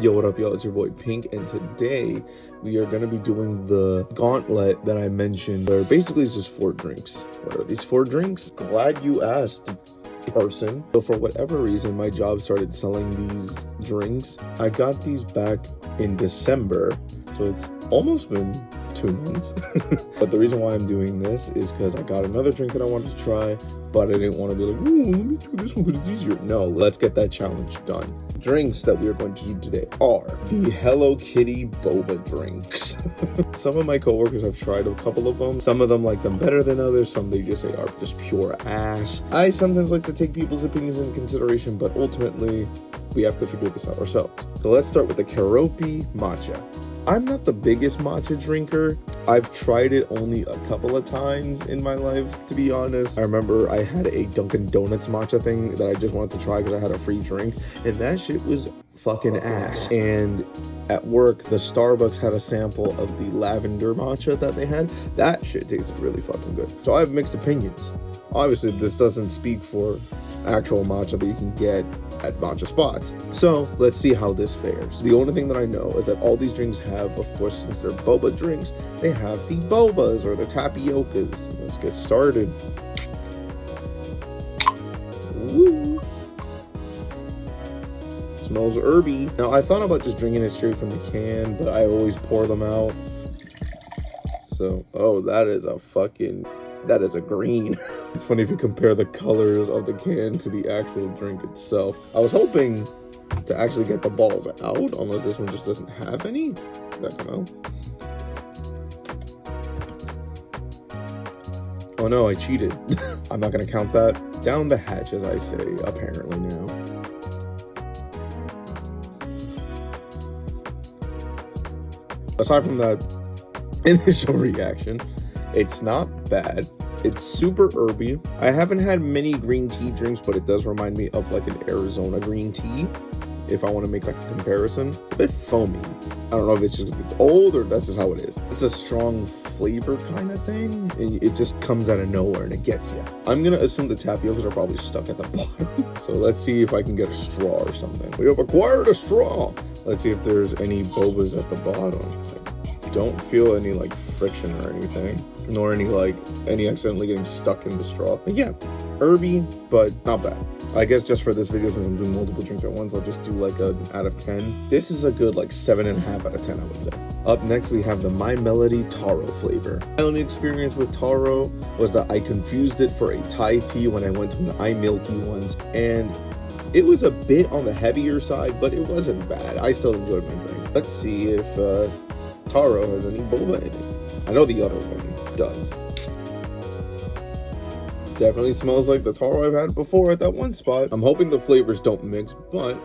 Yo, what up, y'all? It's your boy Pink, and today we are going to be doing the gauntlet that I mentioned, where basically it's just 4 drinks. What are these 4 drinks? Glad you asked, person. So for whatever reason, my job started selling these drinks. I got these back in December, so it's almost been 2 months. But the reason why I'm doing this is because I got another drink that I wanted to try, but I didn't want to be like, ooh, let me do this one because it's easier. No, let's get that challenge done. Drinks that we are going to do today are the Hello Kitty Boba drinks. Some of my coworkers have tried a couple of them. Some of them like them better than others. Some they just say are just pure ass. I sometimes like to take people's opinions into consideration, but ultimately we have to figure this out ourselves. So let's start with the Karopi matcha. I'm not the biggest matcha drinker. I've tried it only a couple of times in my life, to be honest. I remember I had a Dunkin' Donuts matcha thing that I just wanted to try because I had a free drink, and that shit was fucking ass. And at work, the Starbucks had a sample of the lavender matcha that they had. That shit tasted really fucking good. So I have mixed opinions. Obviously, this doesn't speak for actual matcha that you can get at matcha spots. So let's see how this fares. The only thing that I know is that all these drinks have, of course, since they're boba drinks, they have the bobas or the tapiokas. Let's get started. Woo! Smells herby. Now I thought about just drinking it straight from the can, but I always pour them out. So, oh, that is a green. It's funny if you compare the colors of the can to the actual drink itself. I was hoping to actually get the balls out, unless this one just doesn't have any. I don't know. Oh no, I cheated. I'm not gonna count that. Down the hatch, as I say, apparently now. Aside from that initial reaction, it's not bad. It's super herby. I haven't had many green tea drinks, but it does remind me of like an Arizona green tea, if I want to make like a comparison. It's a bit foamy. I don't know if it's just it's old or that's just how it is. It's a strong flavor kind of thing, and it just comes out of nowhere and it gets you. I'm gonna assume the tapiocas are probably stuck at the bottom. So let's see if I can get a straw or something. We have acquired a straw. Let's see if there's any bobas at the bottom. Don't feel any like friction or anything, nor any accidentally getting stuck in the straw. But yeah, herby, but not bad. I guess just for this video, since I'm doing multiple drinks at once, I'll just do like an out of 10. This is a good like 7.5 out of 10, I would say. Up next, we have the My Melody Taro flavor. My only experience with taro was that I confused it for a Thai tea when I went to an iMilky once, and it was a bit on the heavier side, but it wasn't bad. I still enjoyed my drink. Let's see if taro has any boba in it. I know the other one does. Definitely smells like the taro I've had before at that one spot. I'm hoping the flavors don't mix, but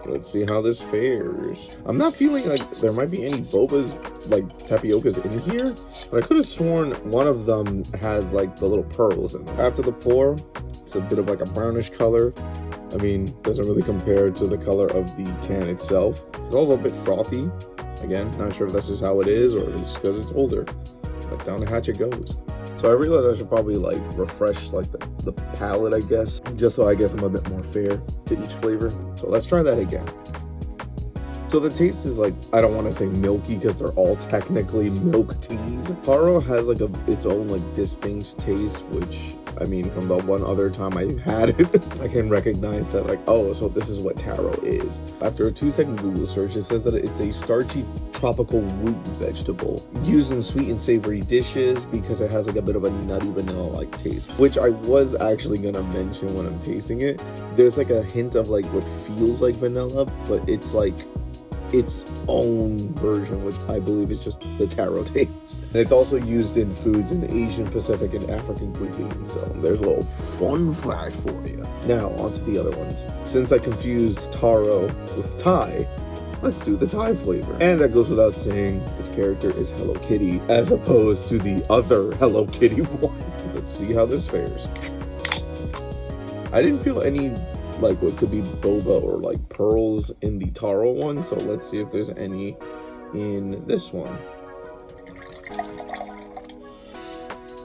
let's see how this fares. I'm not feeling like there might be any bobas, like tapiokas in here, but I could have sworn one of them has like the little pearls in it. After the pour, it's a bit of like a brownish color. I mean, doesn't really compare to the color of the can itself. It's also a bit frothy. Again, not sure if that's just how it is or it's because it's older, but down the hatch it goes. So I realized I should probably like refresh like the palate, I guess, just so I guess I'm a bit more fair to each flavor. So let's try that again. So the taste is like, I don't want to say milky because they're all technically milk teas. Taro has like its own like distinct taste, which I mean, from the one other time I had it, I can recognize that like, oh, so this is what taro is. After a 2-second Google search, it says that it's a starchy tropical root vegetable used in sweet and savory dishes because it has like a bit of a nutty vanilla-like taste, which I was actually gonna mention when I'm tasting it. There's like a hint of like what feels like vanilla, but it's like its own version, which I believe is just the taro taste. And it's also used in foods in Asian, Pacific, and African cuisine. So there's a little fun fact for you. Now on to the other ones. Since I confused taro with Thai, let's do the Thai flavor. And that goes without saying, its character is Hello Kitty, as opposed to the other Hello Kitty one. Let's see how this fares. I didn't feel any like what could be boba or like pearls in the taro one, so let's see if there's any in this one.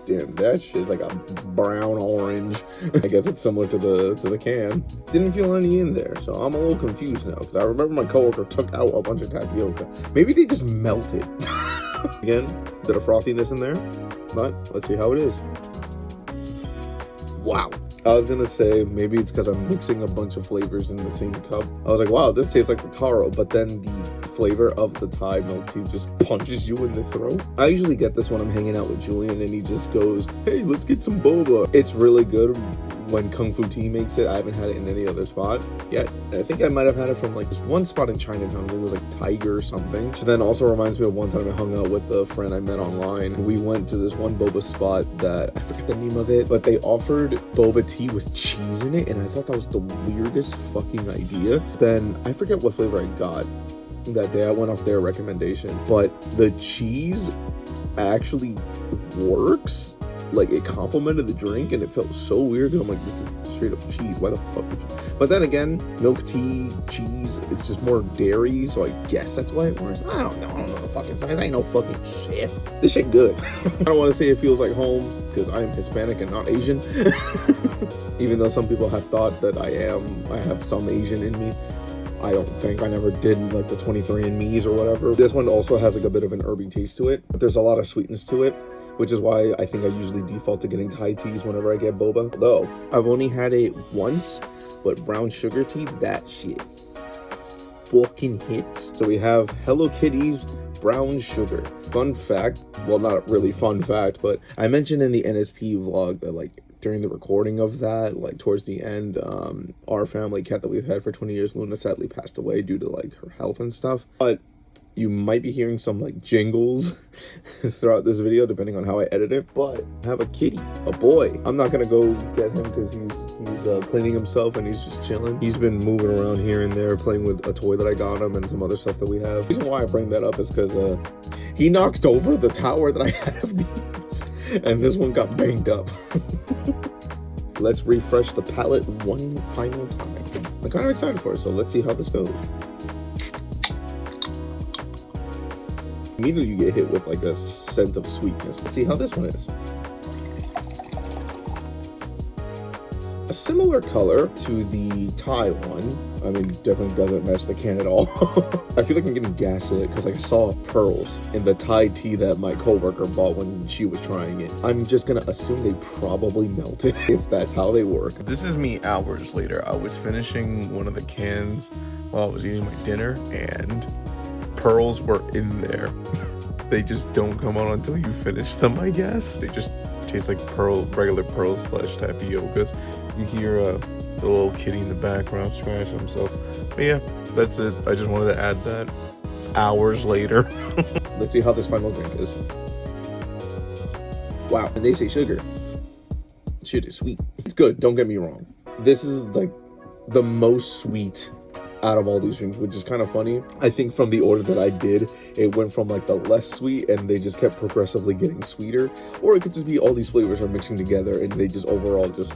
Damn, that shit's like a brown orange. I guess it's similar to the can. Didn't feel any in there, so I'm a little confused now because I remember my coworker took out a bunch of tapioca. Maybe they just melted. Again, bit of frothiness in there, but let's see how it is. Wow. I was gonna say maybe it's because I'm mixing a bunch of flavors in the same cup. I was like, wow, this tastes like the taro, but then the flavor of the Thai milk tea just punches you in the throat. I usually get this when I'm hanging out with Julian and he just goes, hey, let's get some boba. It's really good when Kung Fu Tea makes it. I haven't had it in any other spot yet. I think I might have had it from like this one spot in Chinatown. I think it was like Tiger or something. Which then also reminds me of one time I hung out with a friend I met online. We went to this one boba spot that I forget the name of it, but they offered boba tea with cheese in it, and I thought that was the weirdest fucking idea. Then I forget what flavor I got that day. I went off their recommendation, but the cheese actually works. Like, it complemented the drink, and it felt so weird. I'm like, this is straight up cheese. Why the fuck would you? But then again, milk tea, cheese, it's just more dairy, so I guess that's why it works. I don't know the fucking science. I ain't no fucking shit. This shit good. I don't want to say it feels like home, because I am Hispanic and not Asian. Even though some people have thought that I have some Asian in me. I don't think. I never did like the 23andMe's or whatever. This one also has like a bit of an herby taste to it, but there's a lot of sweetness to it, which is why I think I usually default to getting Thai teas whenever I get boba. Though I've only had it once, but brown sugar tea, that shit fucking hits. So we have Hello Kitty's brown sugar. Fun fact, well, not really fun fact, but I mentioned in the NSP vlog that like during the recording of that, like towards the end, our family cat that we've had for 20 years, Luna, sadly passed away due to like her health and stuff. But you might be hearing some like jingles throughout this video depending on how I edit it. But I have a kitty, a boy. I'm not gonna go get him because he's cleaning himself and he's just chilling. He's been moving around here and there, playing with a toy that I got him and some other stuff that we have. The reason why I bring that up is because he knocked over the tower that I had of these, and this one got banged up. Let's refresh the palette one final time. I'm kind of excited for it, so let's see how this goes. Immediately you get hit with like a scent of sweetness. Let's see how this one is. A similar color to the Thai one. I mean, definitely doesn't match the can at all. I feel like I'm getting gaslit because I saw pearls in the Thai tea that my coworker bought when she was trying it. I'm just gonna assume they probably melted if that's how they work. This is me hours later. I was finishing one of the cans while I was eating my dinner, and pearls were in there. They just don't come out until you finish them, I guess. They just taste like regular pearls / tapiokas. You hear the little kitty in the background scratching himself. But yeah, that's it. I just wanted to add that hours later. Let's see how this final drink is. Wow, and they say sugar. Shit is sweet. It's good, don't get me wrong. This is like the most sweet out of all these drinks, which is kind of funny. I think from the order that I did, it went from like the less sweet and they just kept progressively getting sweeter, or it could just be all these flavors are mixing together and they just overall just,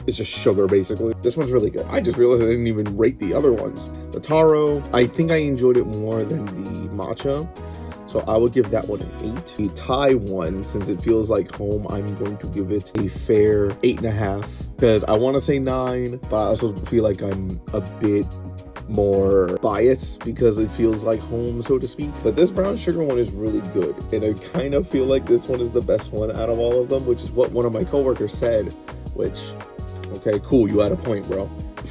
it's just sugar basically. This one's really good. I just realized I didn't even rate the other ones. The taro, I think I enjoyed it more than the matcha, so I would give that one an 8. The Thai one, since it feels like home, I'm going to give it a fair 8.5, because I want to say 9, but I also feel like I'm a bit more biased because it feels like home, so to speak. But this brown sugar one is really good, and I kind of feel like this one is the best one out of all of them, which is what one of my coworkers said, which, okay, cool, you had a point, bro.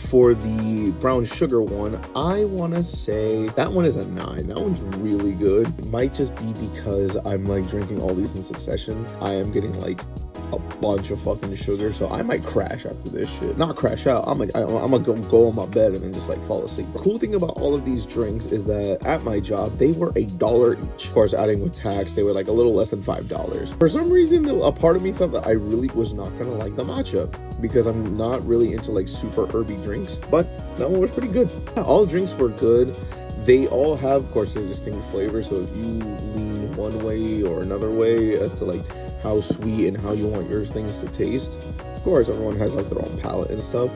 For the brown sugar one, I want to say that one is a 9. That one's really good. It might just be because I'm like drinking all these in succession. I am getting like a bunch of fucking sugar, so I might crash after this shit. Not crash out, I'm gonna go on my bed and then just like fall asleep. The cool thing about all of these drinks is that at my job they were $1 each. Of course, adding with tax, they were like a little less than $5. For some reason though, a part of me thought that I really was not gonna like the matcha because I'm not really into like super herby drinks, but that one was pretty good. All drinks were good. They all have, of course, their distinct flavors, so if you lean one way or another way as to like how sweet and how you want your things to taste, of course everyone has like their own palate and stuff,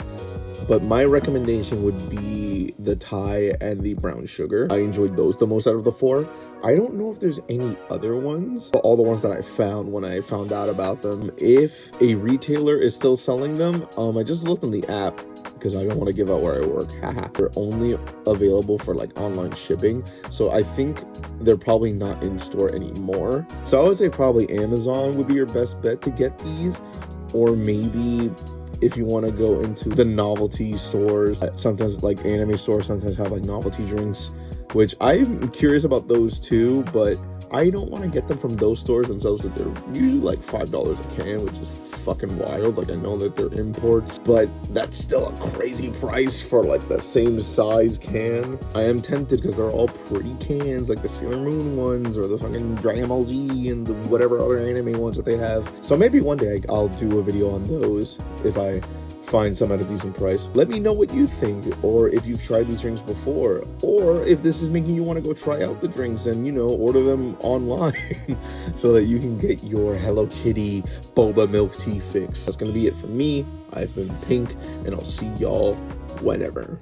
but my recommendation would be the Thai, and the brown sugar. I enjoyed those the most out of the 4. I don't know if there's any other ones, but all the ones that I found when I found out about them. If a retailer is still selling them, I just looked on the app because I don't want to give out where I work. Haha. They're only available for like online shipping, so I think they're probably not in store anymore. So I would say probably Amazon would be your best bet to get these, or maybe if you want to go into the novelty stores, sometimes like anime stores sometimes have like novelty drinks, which I'm curious about those too, but I don't want to get them from those stores themselves, but they're usually like $5 a can, which is fucking wild. Like, I know that they're imports, but that's still a crazy price for like the same size can. I am tempted because they're all pretty cans, like the Sailor Moon ones or the fucking Dragon Ball Z and the whatever other anime ones that they have. So maybe one day I'll do a video on those if I find some at a decent price. Let me know what you think, or if you've tried these drinks before, or if this is making you want to go try out the drinks and, you know, order them online so that you can get your Hello Kitty boba milk tea fix. That's gonna be it for me. I've been Pink, and I'll see y'all whenever.